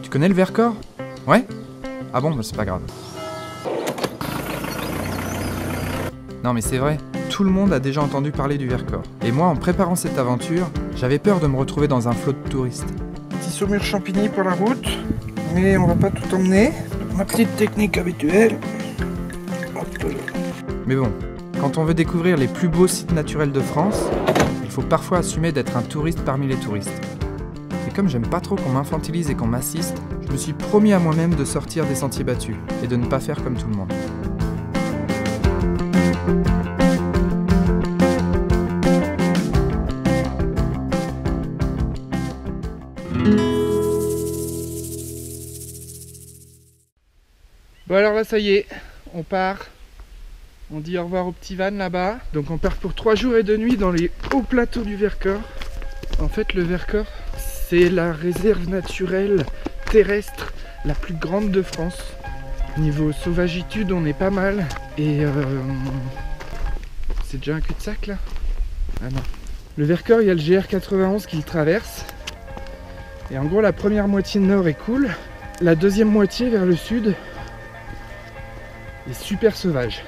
Tu connais le Vercors? Ouais? Ah bon, bah c'est pas grave. Non mais c'est vrai, tout le monde a déjà entendu parler du Vercors. Et moi, en préparant cette aventure, j'avais peur de me retrouver dans un flot de touristes. Petit saumur champigny pour la route, mais on va pas tout emmener. Ma petite technique habituelle. Hop. Mais bon, quand on veut découvrir les plus beaux sites naturels de France, il faut parfois assumer d'être un touriste parmi les touristes. Et comme j'aime pas trop qu'on m'infantilise et qu'on m'assiste, je me suis promis à moi-même de sortir des sentiers battus et de ne pas faire comme tout le monde. Bon alors là ça y est, on part. On dit au revoir au petit van là-bas. Donc on part pour 3 jours et 2 nuits dans les hauts plateaux du Vercors. En fait le Vercors, c'est la réserve naturelle terrestre la plus grande de France. Niveau sauvagitude on est pas mal. Et c'est déjà un cul-de-sac là? Ah non. Le Vercors, il y a le GR91 qui le traverse. Et en gros la première moitié nord est cool. La deuxième moitié vers le sud est super sauvage.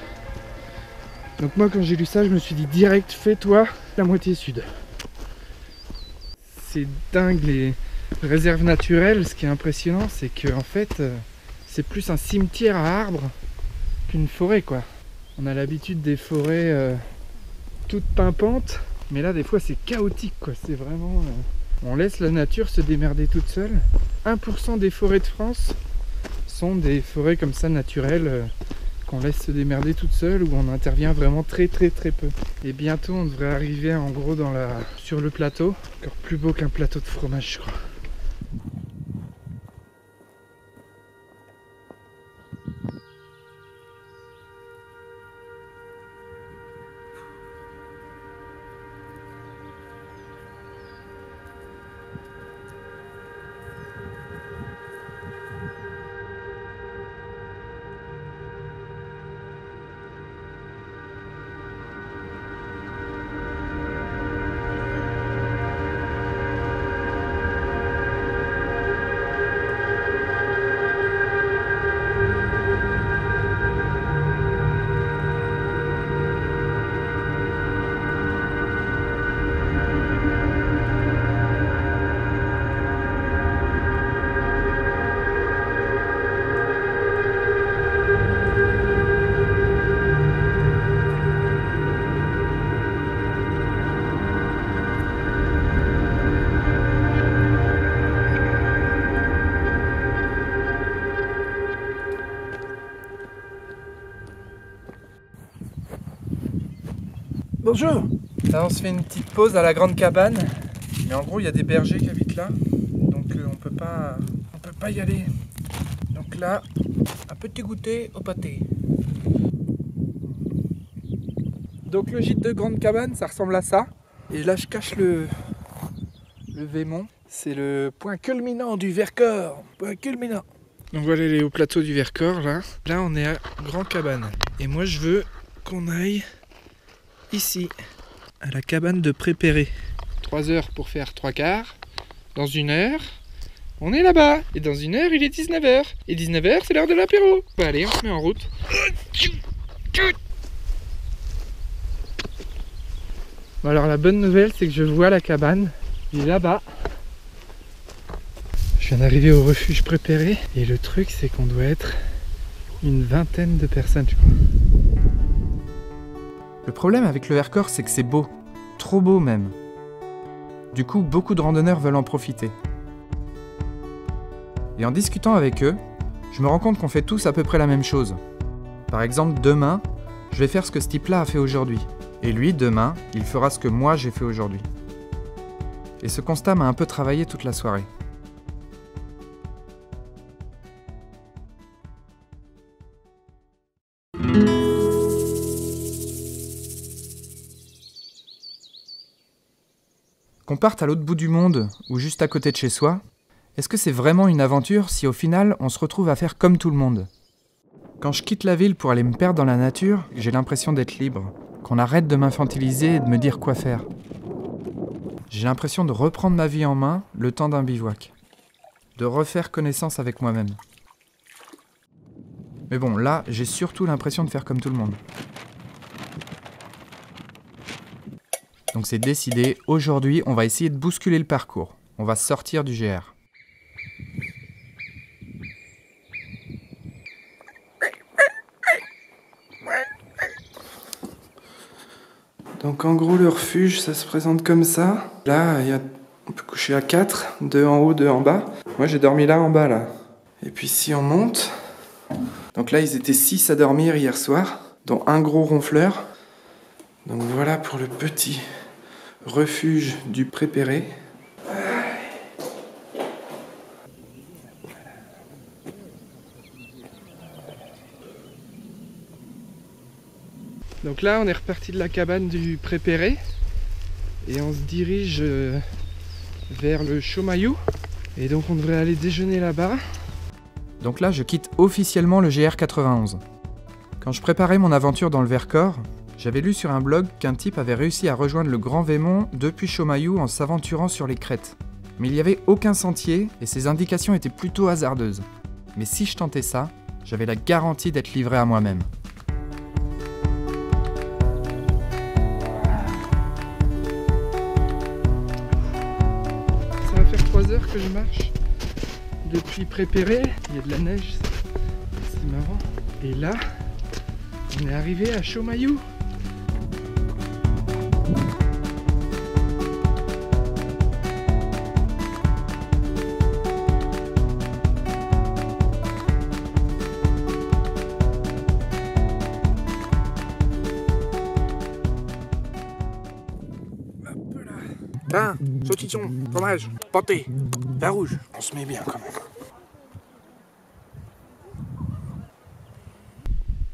Donc moi quand j'ai lu ça je me suis dit direct fais-toi la moitié sud. C'est dingue les réserves naturelles, ce qui est impressionnant c'est que en fait c'est plus un cimetière à arbres qu'une forêt quoi. On a l'habitude des forêts toutes pimpantes, mais là des fois c'est chaotique quoi, c'est vraiment... on laisse la nature se démerder toute seule. 1% des forêts de France sont des forêts comme ça naturelles qu'on laisse se démerder toute seule, où on intervient vraiment très peu. Et bientôt on devrait arriver en gros sur le plateau, encore plus beau qu'un plateau de fromage je crois. Bonjour. Là on se fait une petite pause à la grande cabane. Mais en gros il y a des bergers qui habitent là. Donc on peut pas y aller. Donc là, un petit goûter au pâté. Donc le gîte de grande cabane ça ressemble à ça. Et là je cache le Vémont. C'est le point culminant du Vercors. Point culminant. Donc voilà les hauts plateaux du Vercors là. Là on est à Grand Cabane. Et moi je veux qu'on aille ici, à la cabane de Prépéré. 3 heures pour faire 3 quarts. Dans 1 heure, on est là-bas. Et dans 1 heure, il est 19h. Et 19h, c'est l'heure de l'apéro. Bah allez, on se met en route. Bon alors la bonne nouvelle, c'est que je vois la cabane. Il est là-bas. Je viens d'arriver au refuge Prépéré. Et le truc, c'est qu'on doit être une 20aine de personnes, je crois. Le problème avec le Vercors, c'est que c'est beau. Trop beau même. Du coup, beaucoup de randonneurs veulent en profiter. Et en discutant avec eux, je me rends compte qu'on fait tous à peu près la même chose. Par exemple, demain, je vais faire ce que ce type-là a fait aujourd'hui. Et lui, demain, il fera ce que moi j'ai fait aujourd'hui. Et ce constat m'a un peu travaillé toute la soirée. Qu'on parte à l'autre bout du monde ou juste à côté de chez soi, est-ce que c'est vraiment une aventure si au final on se retrouve à faire comme tout le monde? Quand je quitte la ville pour aller me perdre dans la nature, j'ai l'impression d'être libre, qu'on arrête de m'infantiliser et de me dire quoi faire. J'ai l'impression de reprendre ma vie en main le temps d'un bivouac. De refaire connaissance avec moi-même. Mais bon, là, j'ai surtout l'impression de faire comme tout le monde. Donc c'est décidé, aujourd'hui, on va essayer de bousculer le parcours. On va sortir du GR. Donc en gros, le refuge, ça se présente comme ça. Là, on peut coucher à 4, 2 en haut, 2 en bas. Moi, j'ai dormi là en bas, là. Et puis si on monte... Donc là, ils étaient 6 à dormir hier soir, dont un gros ronfleur. Donc voilà pour le petit refuge du Prépéré. Donc là, on est reparti de la cabane du Prépéré et on se dirige vers le Chaumayou. Et donc on devrait aller déjeuner là-bas. Donc là, je quitte officiellement le GR 91. Quand je préparais mon aventure dans le Vercors, j'avais lu sur un blog qu'un type avait réussi à rejoindre le Grand Vémont depuis Chaumayou en s'aventurant sur les crêtes. Mais il n'y avait aucun sentier et ses indications étaient plutôt hasardeuses. Mais si je tentais ça, j'avais la garantie d'être livré à moi-même. Ça va faire 3 heures que je marche. Depuis Prépéré, il y a de la neige, c'est marrant. Et là, on est arrivé à Chaumayou. Pain, saucisson, fromage, pâté, vin rouge. On se met bien quand même.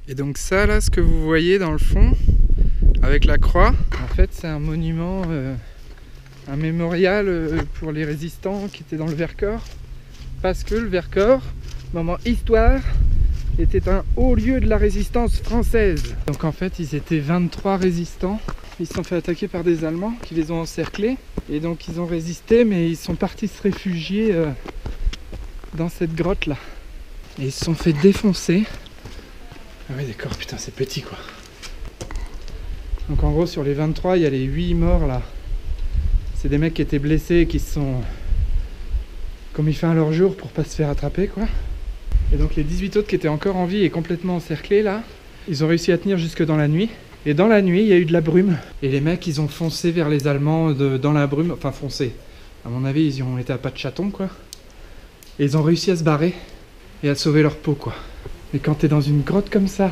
Et donc ça là, ce que vous voyez dans le fond, avec la croix, en fait c'est un monument, un mémorial pour les résistants qui étaient dans le Vercors. Parce que le Vercors, moment histoire, était un haut lieu de la résistance française. Donc en fait ils étaient 23 résistants. Ils se sont fait attaquer par des Allemands qui les ont encerclés. Et donc ils ont résisté, mais ils sont partis se réfugier dans cette grotte là. Et ils se sont fait défoncer. Ah oui d'accord, putain c'est petit quoi. Donc en gros sur les 23, il y a les 8 morts là. C'est des mecs qui étaient blessés et qui se sont comme il fait un leur jour pour pas se faire attraper quoi. Et donc les 18 autres qui étaient encore en vie et complètement encerclés là, ils ont réussi à tenir jusque dans la nuit. Et dans la nuit, il y a eu de la brume. Et les mecs, ils ont foncé vers les Allemands dans la brume. Enfin, foncé. À mon avis, ils y ont été à pas de chaton, quoi. Et ils ont réussi à se barrer et à sauver leur peau, quoi. Mais quand t'es dans une grotte comme ça,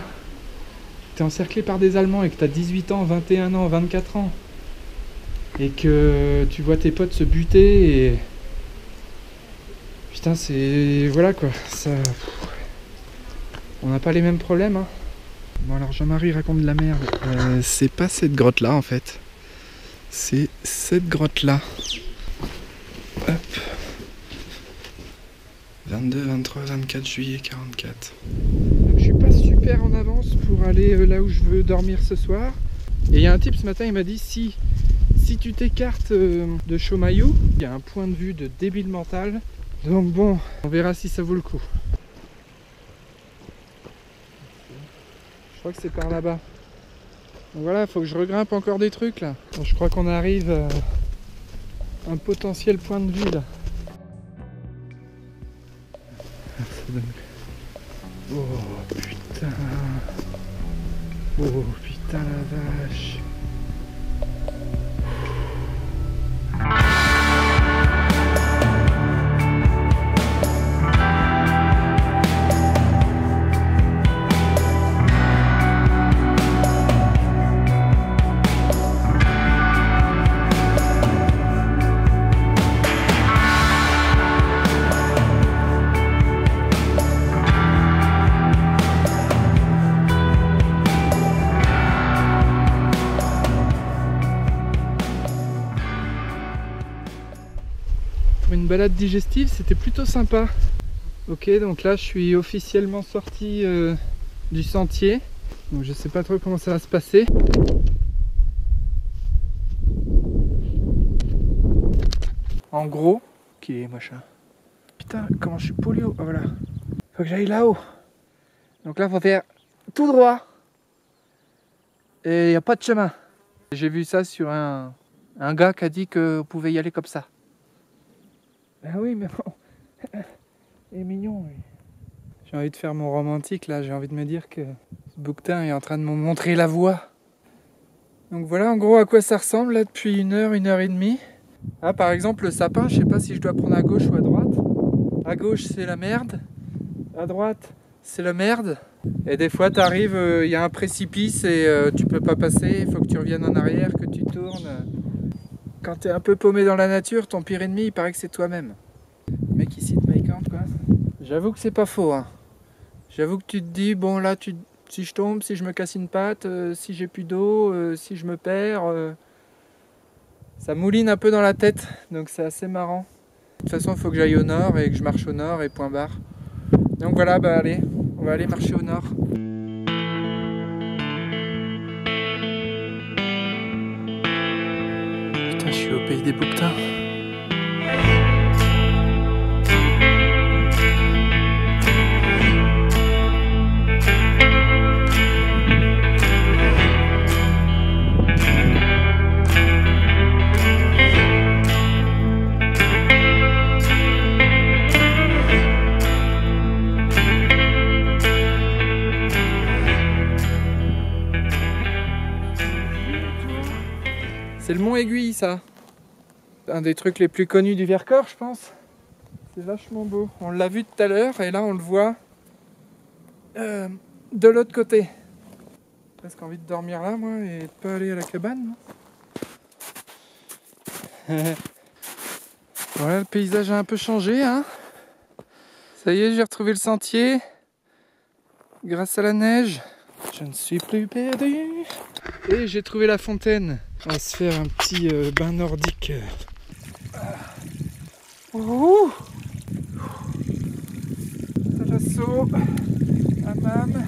t'es encerclé par des Allemands et que t'as 18 ans, 21 ans, 24 ans, et que tu vois tes potes se buter et... Putain, c'est... Voilà, quoi. Ça... On n'a pas les mêmes problèmes, hein. Bon alors Jean-Marie raconte de la merde. C'est pas cette grotte là en fait. C'est cette grotte là. Hop. 22, 23, 24 juillet 44. Je suis pas super en avance pour aller là où je veux dormir ce soir. Et il y a un type ce matin, il m'a dit si tu t'écartes de Chaumayou, il y a un point de vue de débile mental. Donc bon, on verra si ça vaut le coup. Je crois que c'est par là-bas. Donc voilà, il faut que je regrimpe encore des trucs là. Bon, je crois qu'on arrive à un potentiel point de vue là. Oh putain. Oh putain la vache. Une balade digestive, c'était plutôt sympa. Ok, donc là je suis officiellement sorti du sentier, donc je sais pas trop comment ça va se passer. En gros, qui est machin. Putain, comment je suis polio. Oh, voilà. Faut que j'aille là-haut. Donc là, faut faire tout droit. Et il n'y a pas de chemin. J'ai vu ça sur un gars qui a dit que vous pouvez y aller comme ça. Ben oui, mais bon. Il est mignon, lui. J'ai envie de faire mon romantique là. J'ai envie de me dire que ce bouquetin est en train de me montrer la voie. Donc voilà en gros à quoi ça ressemble là depuis 1 heure et demie. Ah, par exemple, le sapin, je sais pas si je dois prendre à gauche ou à droite. À gauche, c'est la merde. À droite, c'est la merde. Et des fois, t'arrives, il y a un précipice et tu peux pas passer. Il faut que tu reviennes en arrière, que tu tournes. Quand t'es un peu paumé dans la nature, ton pire ennemi, il paraît que c'est toi-même. Le mec ici te make quoi. J'avoue que c'est pas faux. Hein. J'avoue que tu te dis, bon là, si je tombe, si je me casse une patte, si j'ai plus d'eau, si je me perds... Ça mouline un peu dans la tête, donc c'est assez marrant. De toute façon, il faut que j'aille au nord et que je marche au nord et point barre. Donc voilà, bah allez, on va aller marcher au nord. Putain, je suis au pays des bouquetins. C'est le Mont Aiguille, ça. Un des trucs les plus connus du Vercors, je pense. C'est vachement beau. On l'a vu tout à l'heure et là on le voit de l'autre côté. J'ai presque envie de dormir là, moi, et de pas aller à la cabane. Voilà, le paysage a un peu changé, hein. Ça y est, j'ai retrouvé le sentier. Grâce à la neige, je ne suis plus perdu. Et j'ai trouvé la fontaine. On va se faire un petit bain nordique. Ouh, Talasso, hammam.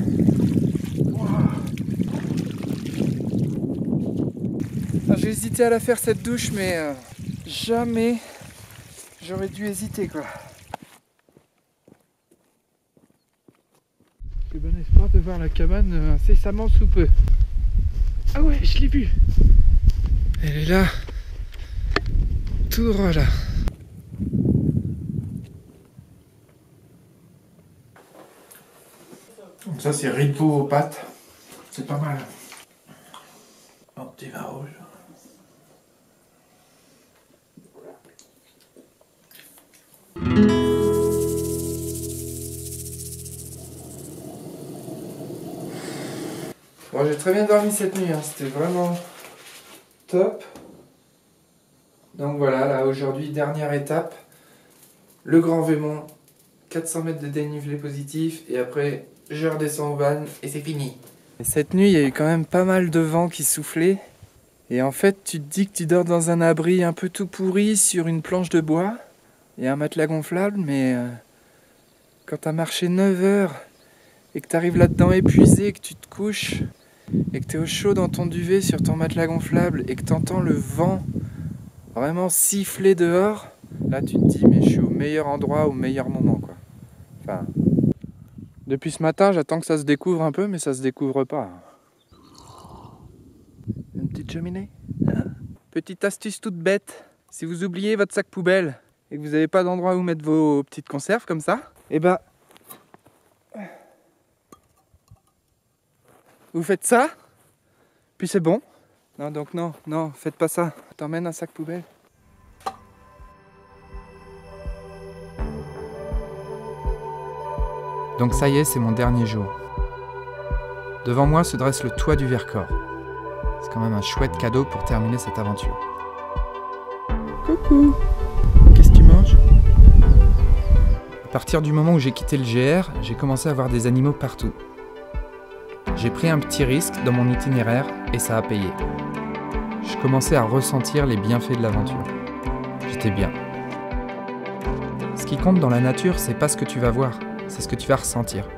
J'ai hésité à la faire cette douche, mais jamais j'aurais dû hésiter quoi. J'ai bon espoir de voir la cabane incessamment sous peu. Ah ouais, je l'ai vue. Elle est là, tout droit là. Donc ça c'est ripo aux pâtes. C'est pas mal. Un petit vin rouge. Bon, j'ai très bien dormi cette nuit, hein. C'était vraiment top. Donc voilà, là aujourd'hui, dernière étape. Le Grand Vémont, 400 mètres de dénivelé positif et après je redescends au van et c'est fini. Et cette nuit, il y a eu quand même pas mal de vent qui soufflait. Et en fait, tu te dis que tu dors dans un abri un peu tout pourri sur une planche de bois et un matelas gonflable, mais quand t'as marché 9 heures et que t'arrives là-dedans épuisé, que tu te couches et que t'es au chaud dans ton duvet sur ton matelas gonflable et que t'entends le vent vraiment siffler dehors, là tu te dis mais je suis au meilleur endroit, au meilleur moment quoi. Enfin, depuis ce matin j'attends que ça se découvre un peu mais ça se découvre pas. Une petite cheminée, hein. Petite astuce toute bête, si vous oubliez votre sac poubelle et que vous n'avez pas d'endroit où mettre vos petites conserves comme ça, et ben vous faites ça, puis c'est bon. Non, donc non, faites pas ça. T'emmènes un sac poubelle. Donc ça y est, c'est mon dernier jour. Devant moi se dresse le toit du Vercors. C'est quand même un chouette cadeau pour terminer cette aventure. Coucou. Qu'est-ce que tu manges? À partir du moment où j'ai quitté le GR, j'ai commencé à voir des animaux partout. J'ai pris un petit risque dans mon itinéraire et ça a payé. Je commençais à ressentir les bienfaits de l'aventure. J'étais bien. Ce qui compte dans la nature, c'est pas ce que tu vas voir, c'est ce que tu vas ressentir.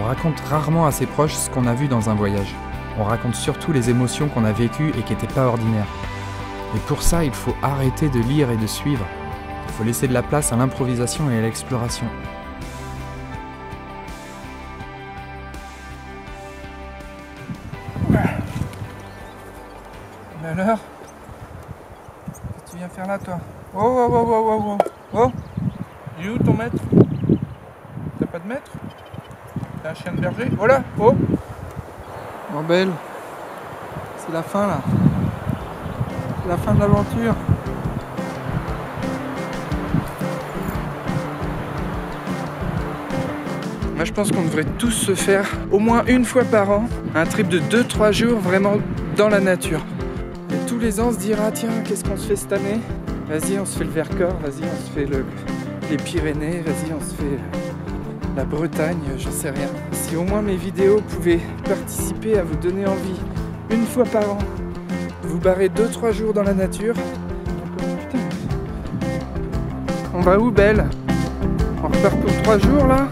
On raconte rarement à ses proches ce qu'on a vu dans un voyage. On raconte surtout les émotions qu'on a vécues et qui n'étaient pas ordinaires. Et pour ça, il faut arrêter de lire et de suivre. Il faut laisser de la place à l'improvisation et à l'exploration. Mais alors? Qu'est-ce que tu viens faire là, toi? Oh, oh, oh, oh, oh, oh, oh! Il est où ton maître? T'as pas de maître? T'as un chien de berger? Oh là! Oh! Bon, Belle, c'est la fin là. C'est la fin de l'aventure. Moi, je pense qu'on devrait tous se faire au moins une fois par an un trip de 2-3 jours vraiment dans la nature. Et tous les ans se dire ah tiens, qu'est-ce qu'on se fait cette année? Vas-y, on se fait le Vercors, vas-y, on se fait les Pyrénées, vas-y, on se fait la Bretagne, j'en sais rien. Si au moins mes vidéos pouvaient participer à vous donner envie, une fois par an, de vous barrer 2-3 jours dans la nature. Putain. On va où, Belle? On repart pour 3 jours là?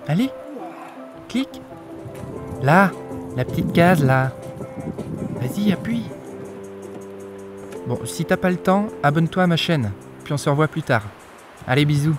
Allez, clique. Là, la petite case là. Vas-y, appuie. Bon, si t'as pas le temps, abonne-toi à ma chaîne, puis on se revoit plus tard. Allez, bisous.